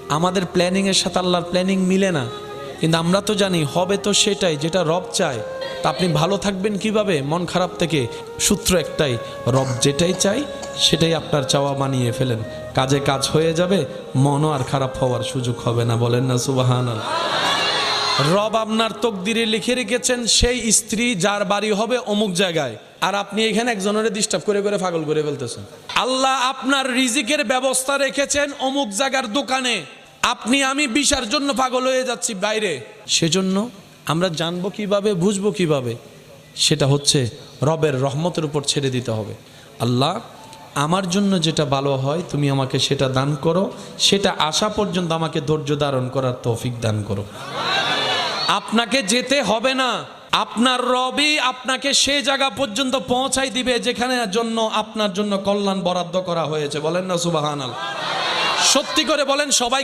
আমাদের প্ল্যানিংয়ের সাথে আল্লাহর প্ল্যানিং মিলে না, কিন্তু আমরা তো জানি হবে তো সেটাই যেটা রব চায়। তা আপনি ভালো থাকবেন কিভাবে মন খারাপ থেকে? সূত্র একটাই, রব যেটাই চাই সেটাই আপনার চাওয়া বানিয়ে ফেলেন, কাজে কাজ হয়ে যাবে, মনও আর খারাপ হওয়ার সুযোগ হবে না। বলেন না সুবহানাল্লাহ। রব আপনার তকদিরে লিখে রেখেছেন সেই স্ত্রী যার বাড়ি হবে অমুক জায়গায়, আর আপনি এখানে একজনের ডিস্টার্ব করে করে পাগল করে ফেলতেছেন। আল্লাহ আপনার রিজিকের ব্যবস্থা রেখেছেন অমুক জায়গার দোকানে, আপনি আমি বিশার জন্য পাগল হয়ে যাচ্ছি বাইরে। সেজন্য আমরা জানবো কিভাবে, বুঝবো কিভাবে? সেটা হচ্ছে রবের রহমতের উপর ছেড়ে দিতে হবে। আল্লাহ আমার জন্য যেটা ভালো হয় তুমি আমাকে সেটা দান করো, সেটা আসা পর্যন্ত আমাকে ধৈর্য ধারণ করার তৌফিক দান করো। আপনাকে যেতে হবে না, আপনার রবই আপনাকে সেই জায়গা পর্যন্ত পৌঁছাই দিবে যেখানে জন্য আপনার জন্য কল্যাণ বরাদ্দ করা হয়েছে। বলেন না সুবহানাল্লাহ। সত্যি করে বলেন সবাই।